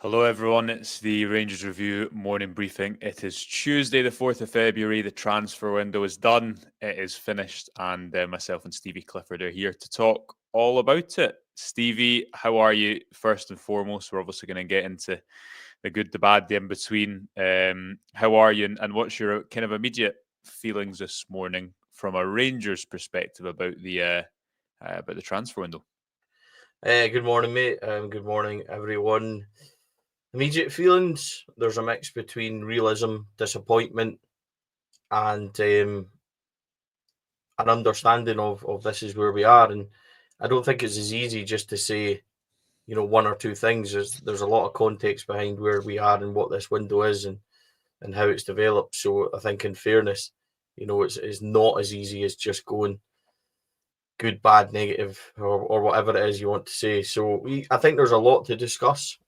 Hello, everyone. It's the Rangers Review morning briefing. It is Tuesday, the 4th of February. The transfer window is done. It is finished. And myself and Stevie Clifford are here to talk all about it. Stevie, how are you? First and foremost, we're obviously going to get into the good, the bad, the in between. How are you? And what's your kind of immediate feelings this morning from a Rangers perspective about the transfer window? Good morning, mate. Good morning, everyone. Immediate feelings. There's a mix between realism, disappointment, and an understanding of this is where we are. And I don't think it's as easy just to say, one or two things. There's a lot of context behind where we are and what this window is and how it's developed. So I think, in fairness, it's not as easy as just going good, bad, negative, or whatever it is you want to say. So I think there's a lot to discuss,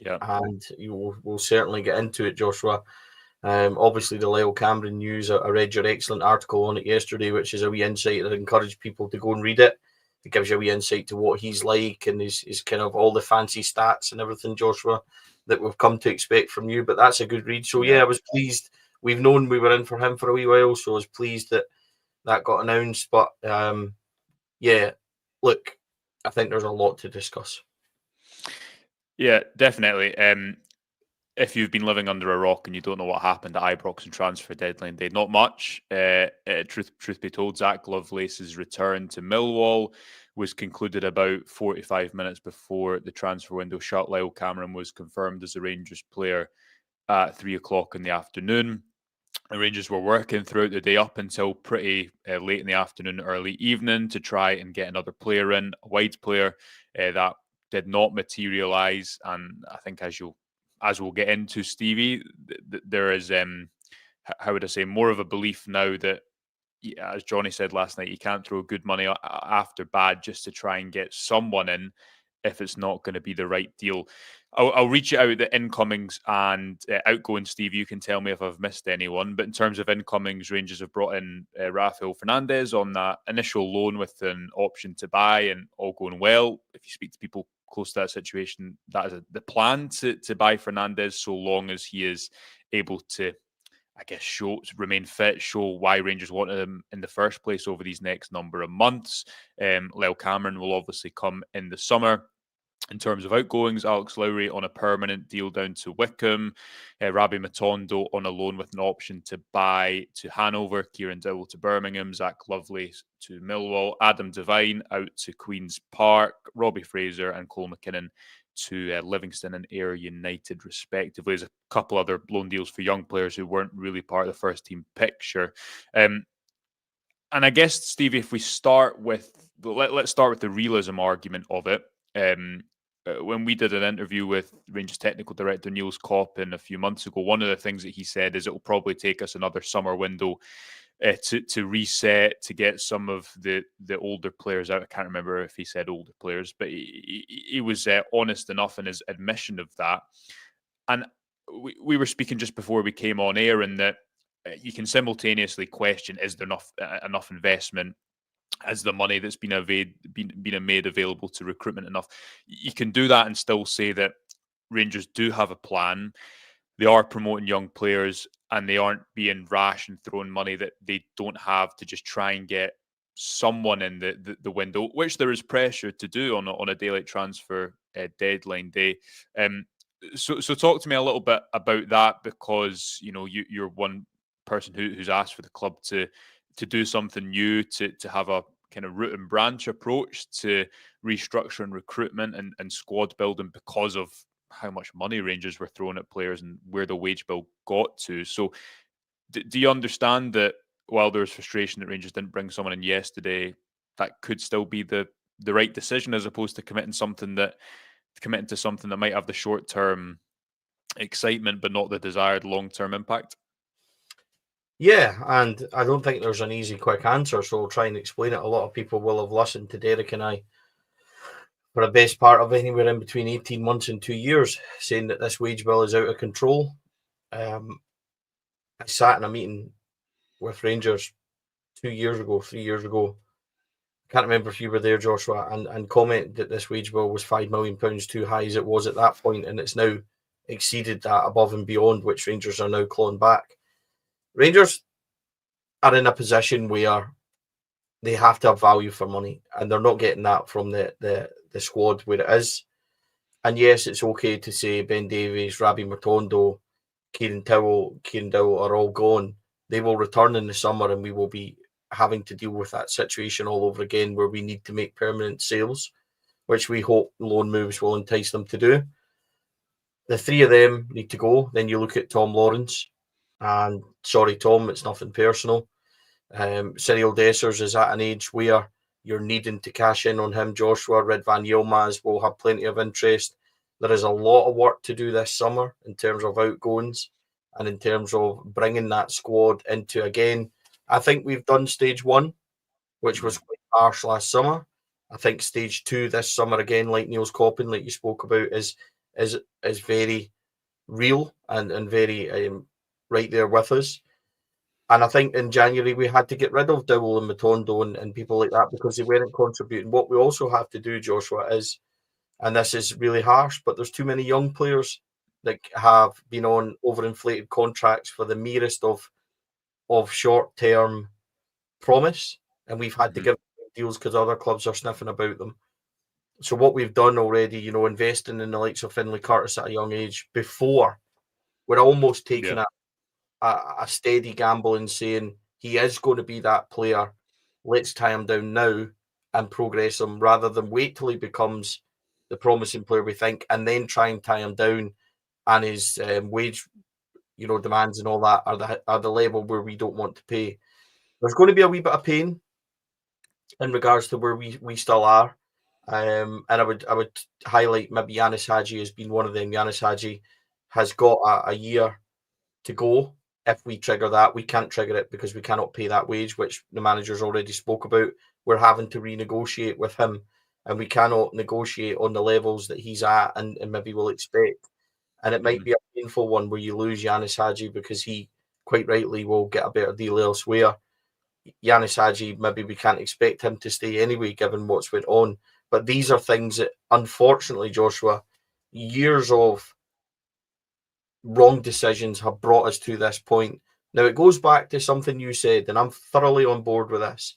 Yeah. and we'll certainly get into it, Joshua. Obviously, the Lyle Cameron news, I read your excellent article on it yesterday, which is a wee insight. I'd encourage people to go and read it. It gives you a wee insight to what he's like and his kind of all the fancy stats and everything, Joshua, that we've come to expect from you. But that's a good read. So, Yeah. yeah, I was pleased. We've known we were in for him for a wee while, so I was pleased that got announced. But yeah, look, I think there's a lot to discuss. Yeah, definitely. If you've been living under a rock and you don't know what happened at Ibrox and transfer deadline day, not much. Truth be told, Zach Lovelace's return to Millwall was concluded about 45 minutes before the transfer window shut. Lyle Cameron was confirmed as a Rangers player at 3 o'clock in the afternoon. The Rangers were working throughout the day up until pretty late in the afternoon, early evening to try and get another player in, a wide player that did not materialise. And I think as we'll get into, Stevie, there is how would I say, more of a belief now that, as Johnny said last night, you can't throw good money after bad just to try and get someone in if it's not going to be the right deal. I'll reach out the incomings and outgoings, Steve. You can tell me if I've missed anyone. But in terms of incomings, Rangers have brought in Rafael Fernandez on that initial loan with an option to buy, and all going well. If you speak to people close to that situation, that is the plan to buy Fernandez, so long as he is able to, I guess, remain fit, show why Rangers wanted him in the first place over these next number of months. Lyle Cameron will obviously come in the summer. In terms of outgoings, Alex Lowry on a permanent deal down to Wickham, Rabbi Matondo on a loan with an option to buy to Hanover, Kieran Dowell to Birmingham, Zach Lovelace to Millwall, Adam Devine out to Queen's Park, Robbie Fraser and Cole McKinnon to Livingston and Ayr United, respectively. There's a couple other loan deals for young players who weren't really part of the first team picture. And I guess, Stevie, if we start with, let's start with the realism argument of it. When we did an interview with Rangers technical director Niels Koppen a few months ago, one of the things that he said is it will probably take us another summer window to reset, to get some of the older players out. I can't remember if he said older players, but he was honest enough in his admission of that. And we were speaking just before we came on air, and that you can simultaneously question: is there enough investment? Has the money that's been made available to recruitment enough? You can do that and still say that Rangers do have a plan. They are promoting young players, and they aren't being rash and throwing money that they don't have to just try and get someone in the window, which there is pressure to do on a daylight transfer deadline day. So talk to me a little bit about that, because you're one person who's asked for the club to do something new, to have a kind of root and branch approach to restructuring recruitment and squad building because of how much money Rangers were throwing at players and where the wage bill got to. So do you understand that while there's frustration that Rangers didn't bring someone in yesterday, that could still be the right decision, as opposed to committing to something that might have the short term excitement but not the desired long term impact? Yeah, and I don't think there's an easy, quick answer, so I'll try and explain it. A lot of people will have listened to Derek and I for a best part of anywhere in between 18 months and 2 years, saying that this wage bill is out of control. I sat in a meeting with Rangers 2 years ago, 3 years ago, can't remember if you were there, Joshua, and comment that this wage bill was £5 million too high as it was at that point, and it's now exceeded that above and beyond, which Rangers are now clawing back. Rangers are in a position where they have to have value for money, and they're not getting that from the squad where it is. And yes, it's okay to say Ben Davies, Rabbi Matondo, Kieran Dowell are all gone. They will return in the summer, and we will be having to deal with that situation all over again, where we need to make permanent sales, which we hope loan moves will entice them to do. The three of them need to go. Then you look at Tom Lawrence, and sorry, Tom, it's nothing personal. Cyril Dessers is at an age where you're needing to cash in on him. Joshua, Ridvan Yilmaz will have plenty of interest. There is a lot of work to do this summer in terms of outgoings and in terms of bringing that squad into, again, I think we've done stage one, which was quite harsh last summer. I think stage two this summer, again, like Neil's Coppin, like you spoke about, is very real and very right there with us. And I think in January we had to get rid of Dowell and Matondo and people like that because they weren't contributing. What we also have to do, Joshua, is, and this is really harsh, but there's too many young players that have been on overinflated contracts for the merest of short-term promise, and we've had to give deals because other clubs are sniffing about them. So what we've done already, investing in the likes of Finlay Curtis at a young age before, we're almost taking a steady gamble and saying he is going to be that player. Let's tie him down now and progress him rather than wait till he becomes the promising player we think and then try and tie him down and his wage, demands and all that are the level where we don't want to pay. There's going to be a wee bit of pain in regards to where we still are. And I would highlight maybe Yanis Hadji has been one of them. Yanis Hadji has got a year to go. If we trigger that, we can't trigger it because we cannot pay that wage, which the manager's already spoke about. We're having to renegotiate with him, and we cannot negotiate on the levels that he's at and maybe will expect. And it might be a painful one where you lose Yanis Hadji because he quite rightly will get a better deal elsewhere. Yanis Hadji, maybe we can't expect him to stay anyway, given what's went on. But these are things that, unfortunately, Joshua, years of wrong decisions have brought us to this point. Now, it goes back to something you said, and I'm thoroughly on board with this.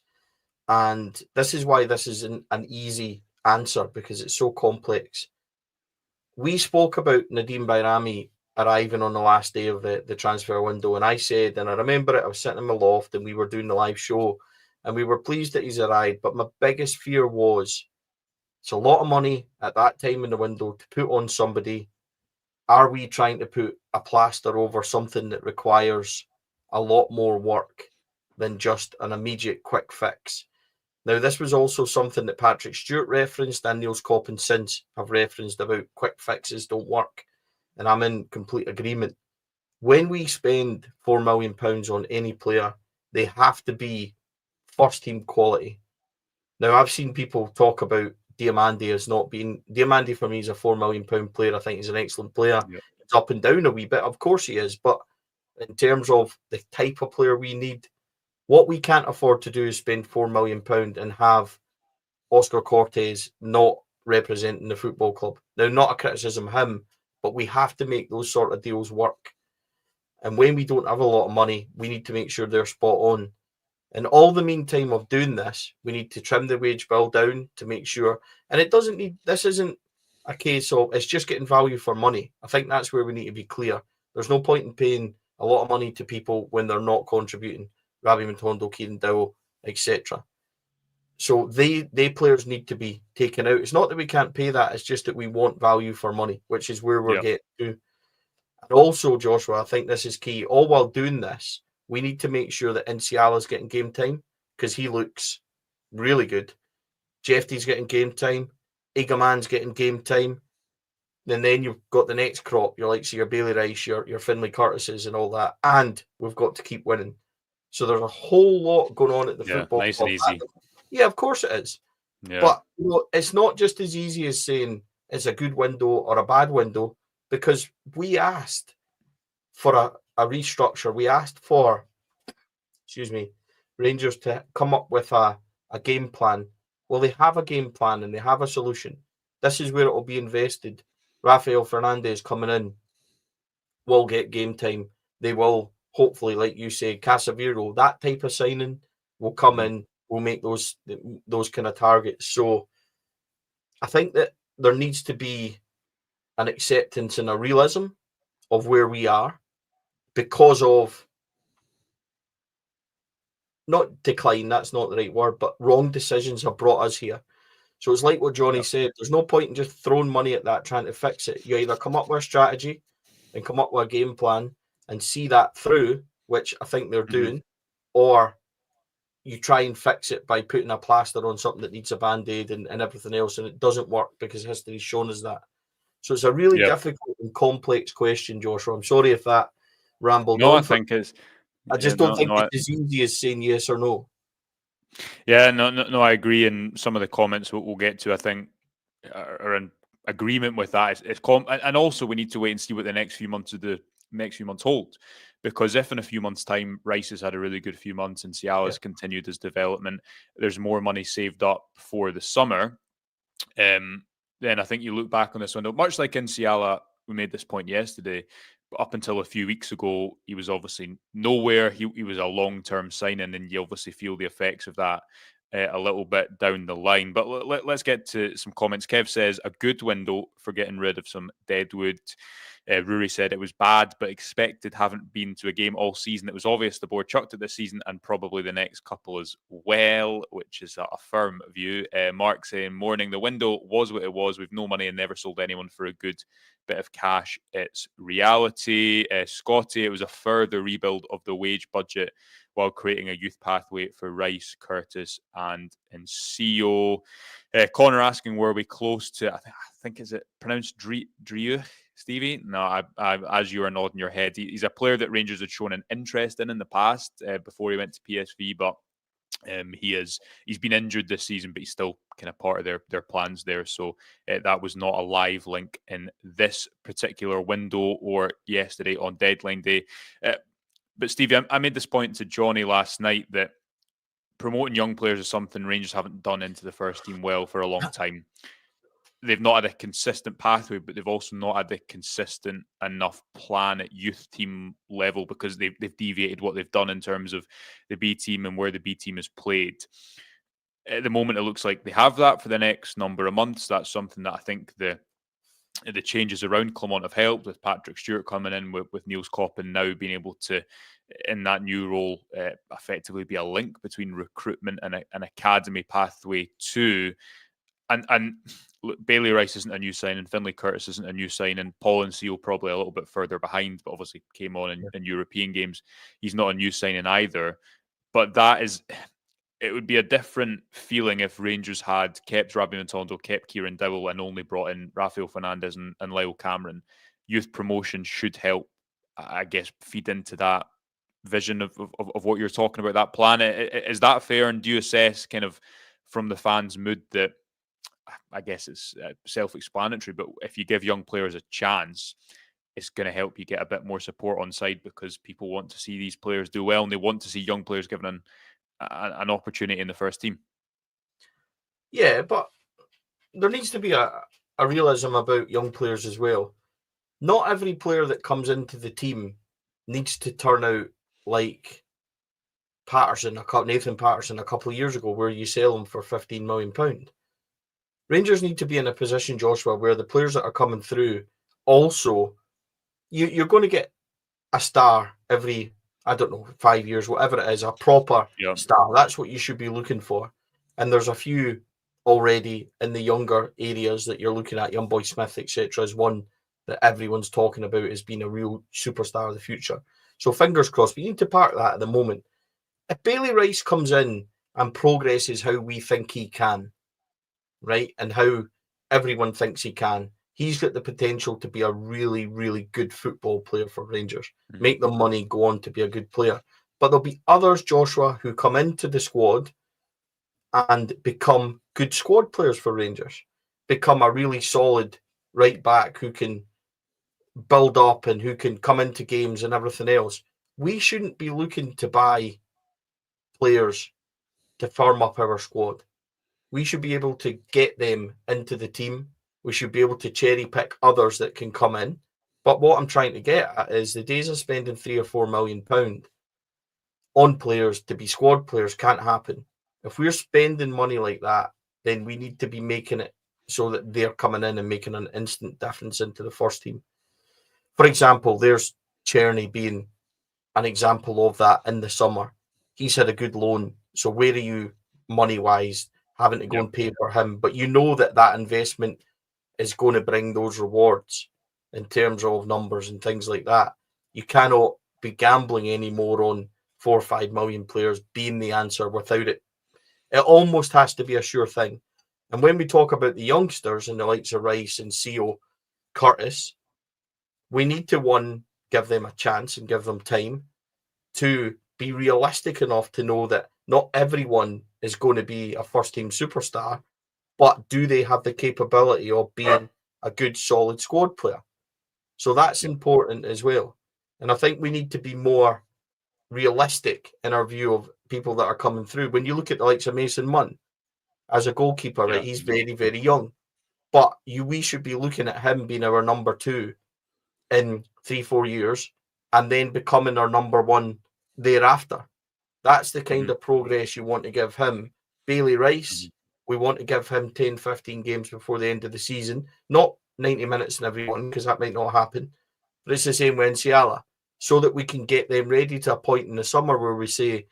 And this is why this isn't an easy answer, because it's so complex. We spoke about Nadeem Bayrami arriving on the last day of the transfer window, and I said, and I remember it, I was sitting in my loft and we were doing the live show, and we were pleased that he's arrived, but my biggest fear was it's a lot of money at that time in the window to put on somebody. Are we trying to put a plaster over something that requires a lot more work than just an immediate quick fix? Now, this was also something that Patrick Stewart referenced and Neil's Coppin since have referenced about quick fixes don't work. And I'm in complete agreement. When we spend £4 million on any player, they have to be first team quality. Now, I've seen people talk about Diamandi as not being... Diamandi for me is a £4 million player. I think he's an excellent player. Yep. It's up and down a wee bit. Of course he is. But in terms of the type of player we need, what we can't afford to do is spend £4 million and have Oscar Cortez not representing the football club. Now, not a criticism of him, but we have to make those sort of deals work. And when we don't have a lot of money, we need to make sure they're spot on. And all the meantime of doing this, we need to trim the wage bill down to make sure. And it doesn't need, this isn't a case of, it's just getting value for money. I think that's where we need to be clear. There's no point in paying a lot of money to people when they're not contributing. Rabbi Matondo, Kieran Dowell, etc. So they players need to be taken out. It's not that we can't pay that, it's just that we want value for money, which is where we're getting to. And also, Joshua, I think this is key. All while doing this, we need to make sure that Nsiala's getting game time because he looks really good. Jefty's getting game time. Igaman's getting game time. And then you've got the next crop. You're like, so your Bailey Rice, your Finlay Curtises and all that. And we've got to keep winning. So there's a whole lot going on at the football nice club. And easy. Yeah, of course it is. Yeah. But it's not just as easy as saying it's a good window or a bad window, because we asked for a restructure. We asked for, Rangers to come up with a game plan Well, they have a game plan and they have a solution. This is where it will be invested. Rafael Fernandez coming in will get game time. They will, hopefully, like you say, Casemiro, that type of signing will come in, will make those kind of targets. So I think that there needs to be an acceptance and a realism of where we are because of not decline, that's not the right word, but wrong decisions have brought us here. So it's like what Johnny said. There's no point in just throwing money at that, trying to fix it. You either come up with a strategy and come up with a game plan and see that through, which I think they're doing, or you try and fix it by putting a plaster on something that needs a band-aid and everything else, and it doesn't work because history's shown us that. So it's a really difficult and complex question, Joshua. I'm sorry if that rambled on. I think it's. I just don't think it's as easy as saying yes or no. Yeah, no, I agree. And some of the comments we'll get to, I think, are in agreement with that. And also we need to wait and see what the next few months hold, because if in a few months' time Rice has had a really good few months and Ciala has continued his development, there's more money saved up for the summer. Then I think you look back on this window, much like in Ciala, we made this point yesterday. Up until a few weeks ago, he was obviously nowhere. He was a long-term signing, and you obviously feel the effects of that a little bit down the line. But let's get to some comments. Kev says, a good window for getting rid of some deadwood. Rory said it was bad, but expected. Haven't been to a game all season. It was obvious the board chucked it this season and probably the next couple as well, which is a firm view. Mark saying, morning, the window was what it was. We've no money and never sold anyone for a good bit of cash. It's reality. Scotty, it was a further rebuild of the wage budget while creating a youth pathway for Rice, Curtis, and Ncio. Connor asking, were we close to, I think is it pronounced Drieu, Stevie? No, as you are nodding your head, he's a player that Rangers had shown an interest in the past before he went to PSV, but he's been injured this season, but he's still kind of part of their plans there. So that was not a live link in this particular window or yesterday on deadline day. But Stevie, I made this point to Johnny last night that promoting young players is something Rangers haven't done into the first team well for a long time. They've not had a consistent pathway, but they've also not had a consistent enough plan at youth team level because they've deviated what they've done in terms of the B team and where the B team has played. At the moment, it looks like they have that for the next number of months. That's something that I think the changes around Clement have helped, with Patrick Stewart coming in, with Niels Coppin now being able to, in that new role, effectively be a link between recruitment and an academy pathway too. And look, Bailey Rice isn't a new signing. Finlay Curtis isn't a new signing. Paul Ncio probably a little bit further behind, but obviously came on in European games. He's not a new signing either. But it would be a different feeling if Rangers had kept Rabbi Matondo, kept Kieran Dowell, and only brought in Rafael Fernandez and Lyle Cameron. Youth promotion should help, I guess, feed into that vision of what you're talking about, that plan. Is that fair? And do you assess kind of from the fans' mood that, I guess it's self-explanatory, but if you give young players a chance, it's going to help you get a bit more support on side because people want to see these players do well and they want to see young players given an opportunity in the first team. Yeah, but there needs to be a realism about young players as well. Not every player that comes into the team needs to turn out like Nathan Patterson a couple of years ago, where you sell him for £15 million. Rangers need to be in a position, Joshua, where the players that are coming through also, you're going to get a star every, 5 years, whatever it is, a proper star. That's what you should be looking for. And there's a few already in the younger areas that you're looking at. Young Boy Smith, etc., is one that everyone's talking about as being a real superstar of the future. So fingers crossed. We need to park that at the moment. If Bailey Rice comes in and progresses how we think he can, right, and how everyone thinks he can, he's got the potential to be a really, really good football player for Rangers. Make them money, go on to be a good player. But there'll be others, Joshua, who come into the squad and become good squad players for Rangers, become a really solid right back who can build up and who can come into games and everything else. We shouldn't be looking to buy players to firm up our squad. we should be able to get them into the team. We should be able to cherry pick others that can come in. But what I'm trying to get at is the days of spending £3 or £4 million on players to be squad players can't happen. If we're spending money like that, then we need to be making it so that they're coming in and making an instant difference into the first team. For example, there's Czerny being an example of that in the summer. He's had a good loan. So where are you money-wise having to go and pay for him? But you know that that investment is going to bring those rewards in terms of numbers and things like that. You cannot be gambling anymore on 4 or 5 million players being the answer without it. It almost has to be a sure thing. And when we talk about the youngsters and the likes of Rice and CO, Curtis, we need to, one, give them a chance and give them time. Two, be realistic enough to know that not everyone is going to be a first-team superstar, but do they have the capability of being a good, solid squad player? So that's important as well. And I think we need to be more realistic in our view of people that are coming through. When you look at the likes of Mason Munn as a goalkeeper, right, he's very, very young. But we should be looking at him being our number 2 in 3-4 years and then becoming our number 1 thereafter. That's the kind of progress you want to give him. Bailey Rice, we want to give him 10, 15 games before the end of the season. Not 90 minutes in every one, because that might not happen. But it's the same with Nsiala, so that we can get them ready to a point in the summer where we say,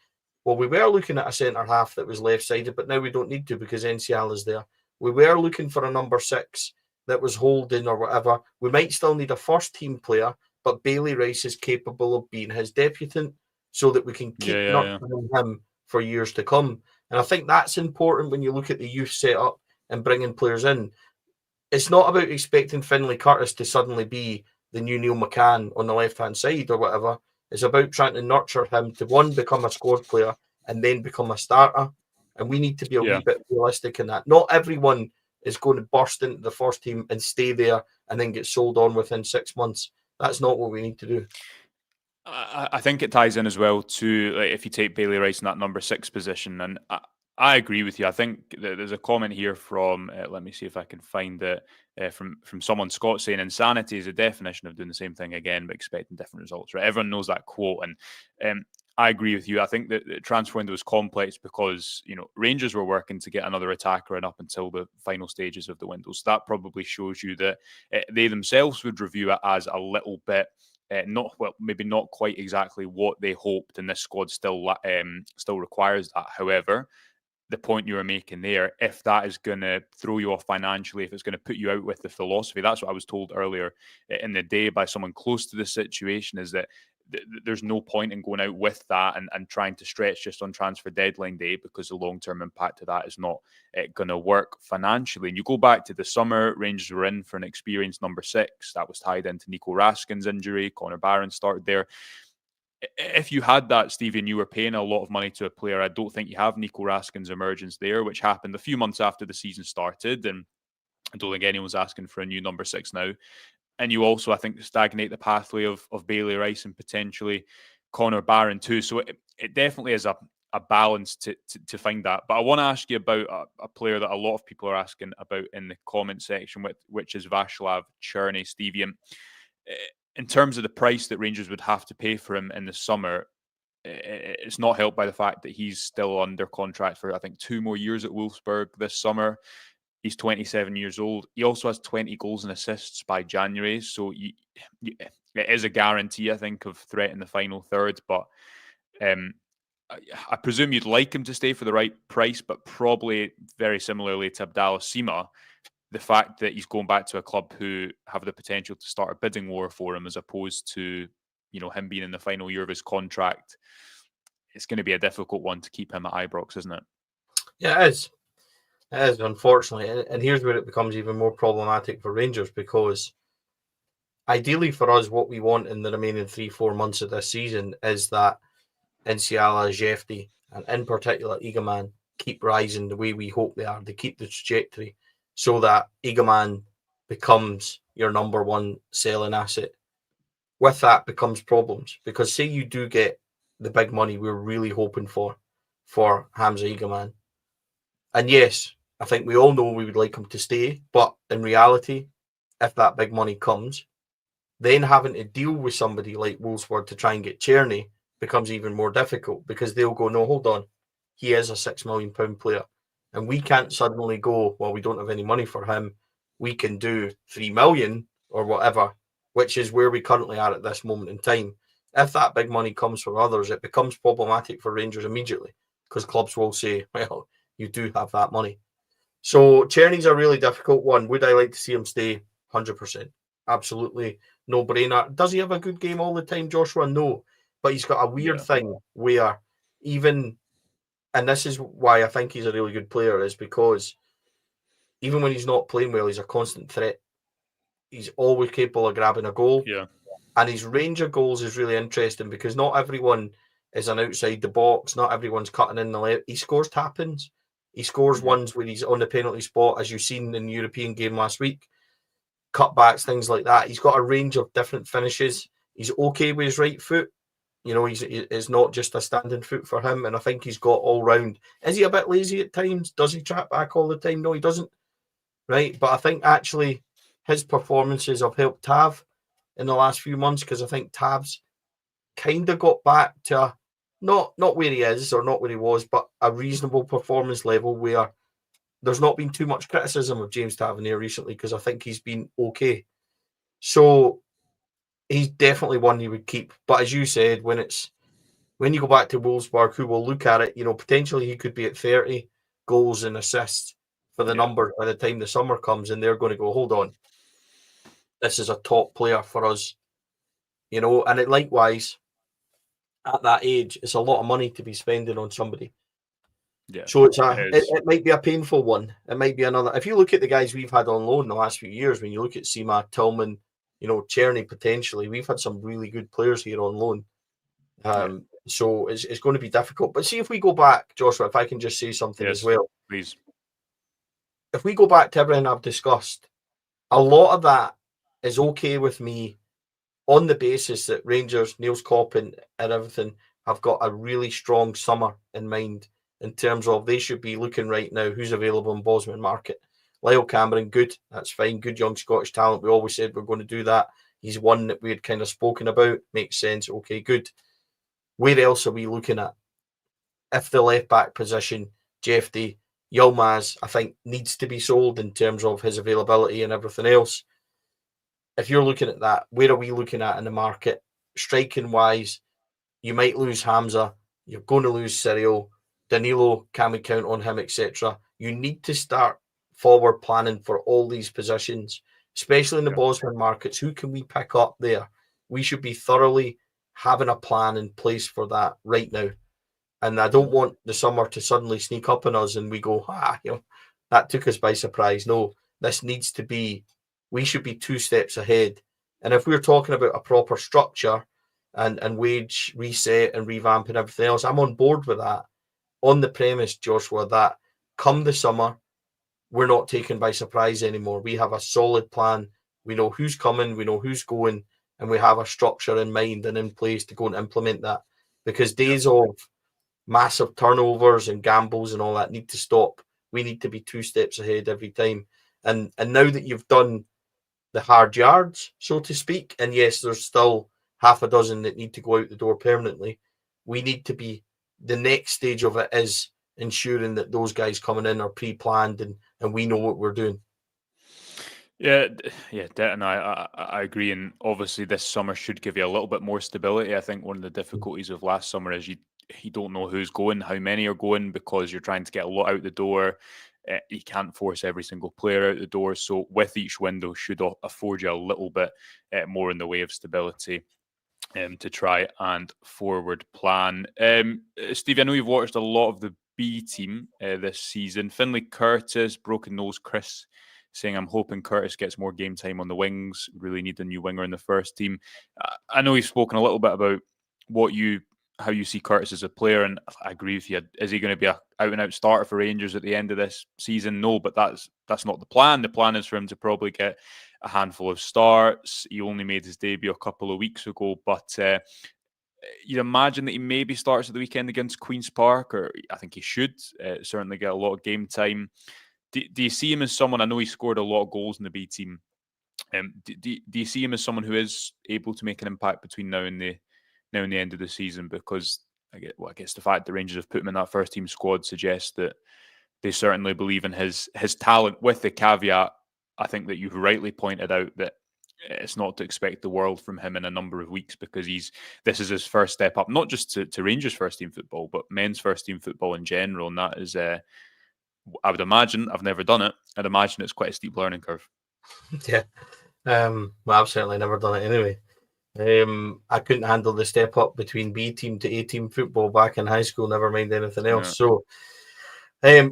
well, we were looking at a centre half that was left-sided, but now we don't need to because Nsiala is there. We were looking for a number 6 that was holding or whatever. We might still need a first-team player, but Bailey Rice is capable of being his debutant so that we can keep nurturing him for years to come. And I think that's important when you look at the youth setup and bringing players in. It's not about expecting Finlay Curtis to suddenly be the new Neil McCann on the left-hand side or whatever. It's about trying to nurture him to, one, become a squad player and then become a starter. And we need to be a wee bit realistic in that. Not everyone is going to burst into the first team and stay there and then get sold on within 6 months. That's not what we need to do. I think it ties in as well to, like, if you take Bailey Rice in that number 6 position, and I agree with you. I think that there's a comment here from, let me see if I can find it, from someone, Scott, saying insanity is a definition of doing the same thing again but expecting different results. Right? Everyone knows that quote, and I agree with you. I think that the transfer window was complex because Rangers were working to get another attacker in up until the final stages of the window. So that probably shows you that they themselves would review it as a little bit. Maybe not quite exactly what they hoped, and this squad still requires that. However, the point you were making there, if that is going to throw you off financially, if it's going to put you out with the philosophy, that's what I was told earlier in the day by someone close to the situation, is that there's no point in going out with that and trying to stretch just on transfer deadline day, because the long-term impact of that is not going to work financially. And you go back to the summer, Rangers were in for an experienced number 6 that was tied into Nico Raskin's injury. Connor Barron started there. If you had that, Stevie, and you were paying a lot of money to a player, I don't think you have Nico Raskin's emergence there, which happened a few months after the season started. And I don't think anyone's asking for a new number 6 now. And you also, I think, stagnate the pathway of Bailey Rice and potentially Connor Barron too. So it definitely is a balance to find that. But I want to ask you about a player that a lot of people are asking about in the comment section, which is Václav Černý, Stevie. And in terms of the price that Rangers would have to pay for him in the summer, it's not helped by the fact that he's still under contract for, I think, 2 more years at Wolfsburg this summer. He's 27 years old. He also has 20 goals and assists by January. So it is a guarantee, I think, of threat in the final third. But I presume you'd like him to stay for the right price, but probably very similarly to Abdallah Sima, the fact that he's going back to a club who have the potential to start a bidding war for him, as opposed to him being in the final year of his contract, it's going to be a difficult one to keep him at Ibrox, isn't it? Yeah, it is. It is, unfortunately. And here's where it becomes even more problematic for Rangers, because ideally for us, what we want in the remaining 3-4 months of this season is that Nsiala, Jefty, and in particular Eagleman keep rising the way we hope they are. They keep the trajectory so that Eagleman becomes your number 1 selling asset. With that becomes problems, because say you do get the big money we're really hoping for Hamza Eagleman. And yes, I think we all know we would like him to stay, but in reality, if that big money comes, then having to deal with somebody like Wolfsburg to try and get Czerny becomes even more difficult because they'll go, no, hold on, he is a £6 million player. And we can't suddenly go, well, we don't have any money for him. We can do 3 million or whatever, which is where we currently are at this moment in time. If that big money comes from others, it becomes problematic for Rangers immediately because clubs will say, well, you do have that money. So Czerny's a really difficult one. Would I like to see him stay? 100%. Absolutely no brainer. Does he have a good game all the time, Joshua? No. But he's got a weird thing where even, and this is why I think he's a really good player, is because even when he's not playing well, he's a constant threat. He's always capable of grabbing a goal. Yeah. And his range of goals is really interesting because not everyone is an outside the box. Not everyone's cutting in the left. He scores tap-ins. He scores ones where he's on the penalty spot, as you've seen in the European game last week. Cutbacks, things like that. He's got a range of different finishes. He's okay with his right foot. You know, it's not just a standing foot for him. And I think he's got all round. Is he a bit lazy at times? Does he track back all the time? No, he doesn't. Right. But I think actually his performances have helped Tav in the last few months because I think Tav's kind of got back to not where he is or not where he was, but a reasonable performance level where there's not been too much criticism of James Tavernier recently because I think he's been okay. So he's definitely one you would keep. But as you said, when you go back to Wolfsburg, who will look at it, you know, potentially he could be at 30 goals and assists for the number by the time the summer comes, and they're going to go, hold on, this is a top player for us, you know, and it likewise at that age, it's a lot of money to be spending on somebody. Yeah. So it might be a painful one. It might be another. If you look at the guys we've had on loan the last few years, when you look at Sima, Tillman, you know, Czerny potentially, we've had some really good players here on loan. So it's going to be difficult. But see if we go back, Joshua, if I can just say something as well. Please. If we go back to everything I've discussed, a lot of that is okay with me on the basis that Rangers, Niels Coppin and everything have got a really strong summer in mind in terms of they should be looking right now who's available in Bosman market. Lyle Cameron, good. That's fine. Good young Scottish talent. We always said we're going to do that. He's one that we had kind of spoken about. Makes sense. Okay, good. Where else are we looking at? If the left back position, Jeffy, Yilmaz, I think needs to be sold in terms of his availability and everything else. If you're looking at that, where are we looking at in the market? Striking wise, you might lose Hamza. You're going to lose Cyril. Danilo, can we count on him, etc.? You need to start forward planning for all these positions, especially in the Bosman markets. Who can we pick up there? We should be thoroughly having a plan in place for that right now. And I don't want the summer to suddenly sneak up on us and we go, you know, that took us by surprise. No, this needs to be, we should be 2 steps ahead. And if we're talking about a proper structure and wage reset and revamp and everything else, I'm on board with that. On the premise, Joshua, that come the summer, we're not taken by surprise anymore. We have a solid plan. We know who's coming, we know who's going, and we have a structure in mind and in place to go and implement that. Because days of massive turnovers and gambles and all that need to stop. We need to be 2 steps ahead every time. And now that you've done the hard yards, so to speak, and yes, there's still half a dozen that need to go out the door permanently, we need to be, the next stage of it is ensuring that those guys coming in are pre-planned and we know what we're doing. Yeah, and I agree. And obviously, this summer should give you a little bit more stability. I think one of the difficulties of last summer is you don't know who's going, how many are going, because you're trying to get a lot out the door. You can't force every single player out the door. So with each window should afford you a little bit more in the way of stability to try and forward plan. Stevie, I know you've watched a lot of the B team this season. Finlay Curtis, broken nose Chris, saying, I'm hoping Curtis gets more game time on the wings. Really need a new winger in the first team. I know you've spoken a little bit about how you see Curtis as a player, and I agree with you. Is he going to be an out-and-out starter for Rangers at the end of this season? No, but that's not the plan. The plan is for him to probably get a handful of starts. He only made his debut a couple of weeks ago, but you'd imagine that he maybe starts at the weekend against Queen's Park, or I think he should certainly get a lot of game time. Do you see him as someone? I know he scored a lot of goals in the B team. Do you see him as someone who is able to make an impact between now and the end of the season? Because I guess the fact the Rangers have put him in that first team squad suggests that they certainly believe in his talent. With the caveat, I think that you've rightly pointed out that it's not to expect the world from him in a number of weeks, because this is his first step up, not just to Rangers first team football, but men's first team football in general. And that is, I would imagine, I've never done it, I'd imagine it's quite a steep learning curve. Yeah. Well, I've certainly never done it anyway. I couldn't handle the step up between B team to A team football back in high school, never mind anything else. Yeah. So,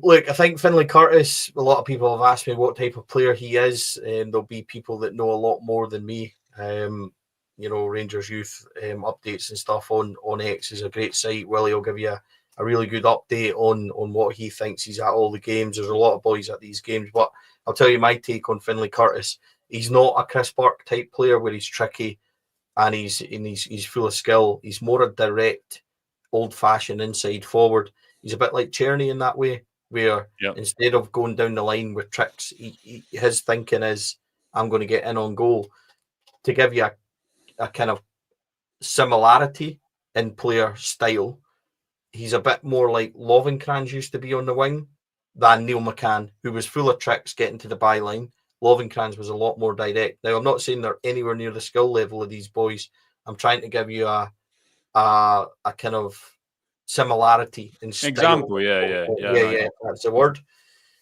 look, I think Finlay Curtis, a lot of people have asked me what type of player he is. There'll be people that know a lot more than me. Rangers Youth updates and stuff on X is a great site. Willie will give you a really good update on what he thinks. He's at all the games. There's a lot of boys at these games, but I'll tell you my take on Finlay Curtis. He's not a Chris Burke type player where he's tricky and he's full of skill. He's more a direct, old-fashioned inside forward. He's a bit like Czerny in that way, where instead of going down the line with tricks, his thinking is, I'm going to get in on goal. To give you a kind of similarity in player style, he's a bit more like Lovenkrands used to be on the wing than Neil McCann, who was full of tricks getting to the byline. Lovenkrands was a lot more direct. Now, I'm not saying they're anywhere near the skill level of these boys. I'm trying to give you a kind of similarity in style. Example, yeah. That's the word.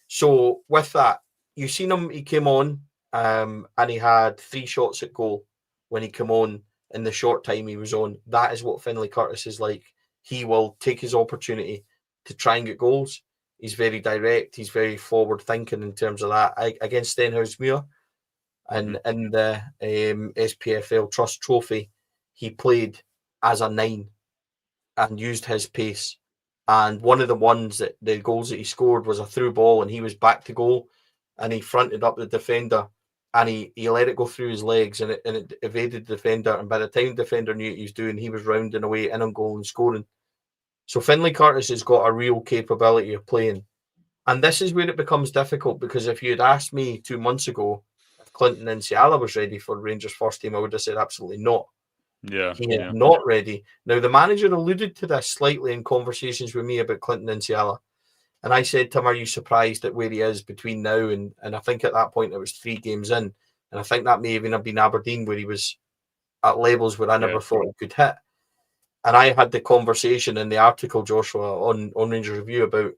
So with that, you've seen him. He came on, and he had 3 shots at goal when he came on in the short time he was on. That is what Finlay Curtis is like. He will take his opportunity to try and get goals. He's very direct. He's very forward thinking in terms of that. Against Stenhousemuir and in the SPFL Trust Trophy, he played as a 9 and used his pace. And one of the goals that he scored was a through ball, and he was back to goal, and he fronted up the defender, and he let it go through his legs, and it evaded the defender. And by the time the defender knew what he was doing, he was rounding away in on goal and scoring. So Finlay Curtis has got a real capability of playing. And this is where it becomes difficult, because if you had asked me 2 months ago if Clinton Nsiala was ready for Rangers first team, I would have said absolutely not. Yeah, he is not ready. Now, the manager alluded to this slightly in conversations with me about Clinton Nsiala. And I said to him, are you surprised at where he is between now and I think at that point it was 3 games in. And I think that may even have been Aberdeen, where he was at levels where I never thought he could hit. And I had the conversation in the article, Joshua, on Rangers Review about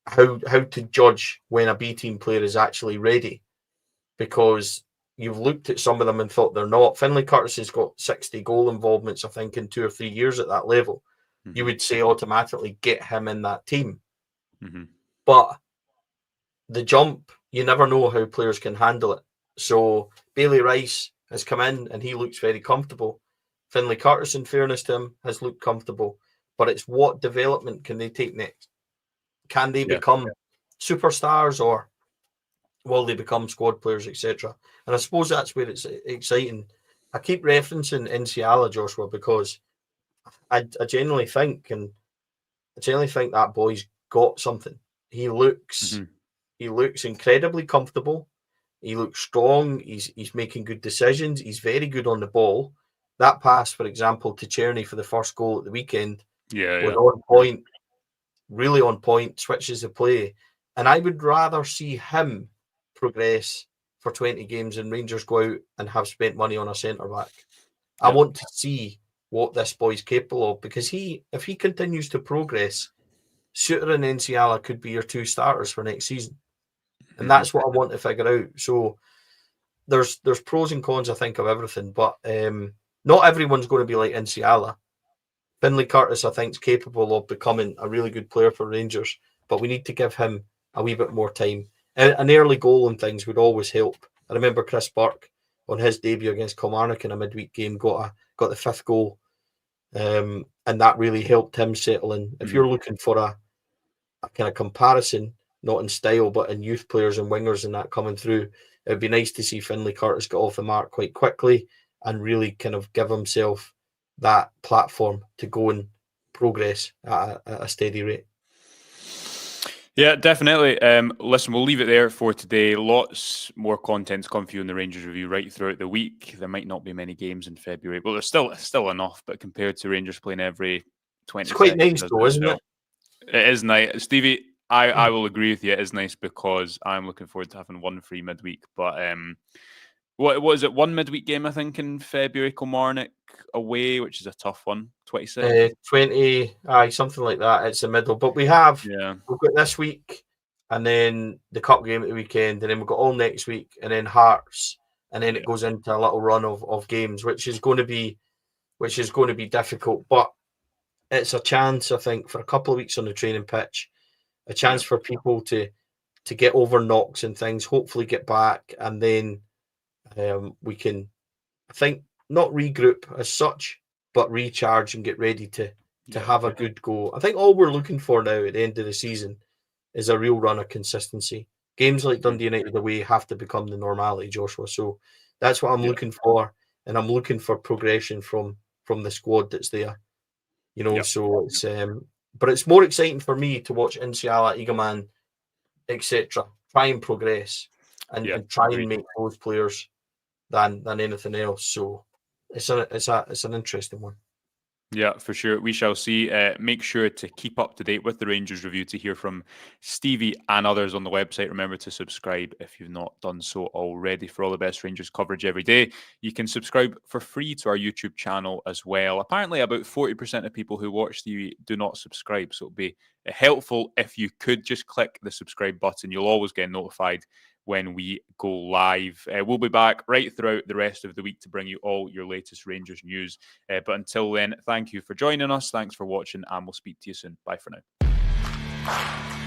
how to judge when a B team player is actually ready, because you've looked at some of them and thought they're not. Finlay Curtis has got 60 goal involvements, I think, in 2 or 3 years at that level. Mm-hmm. You would say automatically get him in that team. Mm-hmm. But the jump, you never know how players can handle it. So Bailey Rice has come in and he looks very comfortable. Finlay Curtis, in fairness to him, has looked comfortable. But it's what development can they take next? Can they become superstars, or will they become squad players, etc.? And I suppose that's where it's exciting. I keep referencing Nsiala, Joshua, because I genuinely think that boy's got something. He looks incredibly comfortable. He looks strong. He's making good decisions. He's very good on the ball. That pass, for example, to Czerny for the first goal at the weekend was on point. Really on point, switches the play. And I would rather see him progress for 20 games and Rangers go out and have spent money on a centre-back. I want to see what this boy's capable of, because if he continues to progress, Suter and Nsiala could be your 2 starters for next season. And that's what I want to figure out. So there's pros and cons, I think, of everything. But not everyone's going to be like Nsiala. Finlay Curtis, I think, is capable of becoming a really good player for Rangers, but we need to give him a wee bit more time. An early goal and things would always help. I remember Chris Burke on his debut against Kilmarnock in a midweek game got the 5th goal, and that really helped him settle in. If you're looking for a kind of comparison, not in style, but in youth players and wingers and that coming through, it'd be nice to see Finlay Curtis get off the mark quite quickly and really kind of give himself that platform to go and progress at a steady rate. Yeah, definitely. Listen, we'll leave it there for today. Lots more content to come for you in the Rangers review right throughout the week. There might not be many games in February. Well, there's still enough, but compared to Rangers playing every It's 20 quite seconds, nice doesn't though, it isn't feel? it? It is nice. Stevie, I will agree with you. It is nice because I'm looking forward to having one free midweek. But what was it? One midweek game, I think, in February, Kilmarnock away, which is a tough one. 26th. 20, something like that. It's the middle, but we've Yeah. got this week, and then the cup game at the weekend, and then we've got all next week, and then Hearts, and then Yeah. it goes into a little run of games, which is going to be difficult. But it's a chance, I think, for a couple of weeks on the training pitch, a chance Yeah. for people to get over knocks and things, hopefully get back, and then we can, I think, not regroup as such, but recharge and get ready to Yeah. have a good go. I think all we're looking for now at the end of the season is a real run of consistency. Games like Dundee United away have to become the normality, Joshua. So that's what I'm Yeah. looking for, and I'm looking for progression from the squad that's there. Yeah. So it's but it's more exciting for me to watch Insiala, Igaman, etc. try and progress Yeah. and try and Agreed. make those players than anything else. So it's an interesting one. Yeah, for sure. We shall see. Make sure to keep up to date with the Rangers review to hear from Stevie and others on the website. Remember to subscribe if you've not done so already for all the best Rangers coverage every day. You can subscribe for free to our YouTube channel as well. Apparently, about 40% of people who watch Stevie do not subscribe. So it'd be helpful if you could just click the subscribe button. You'll always get notified when we go live. We'll be back right throughout the rest of the week to bring you all your latest Rangers news. But until then, thank you for joining us. Thanks for watching, and we'll speak to you soon. Bye for now.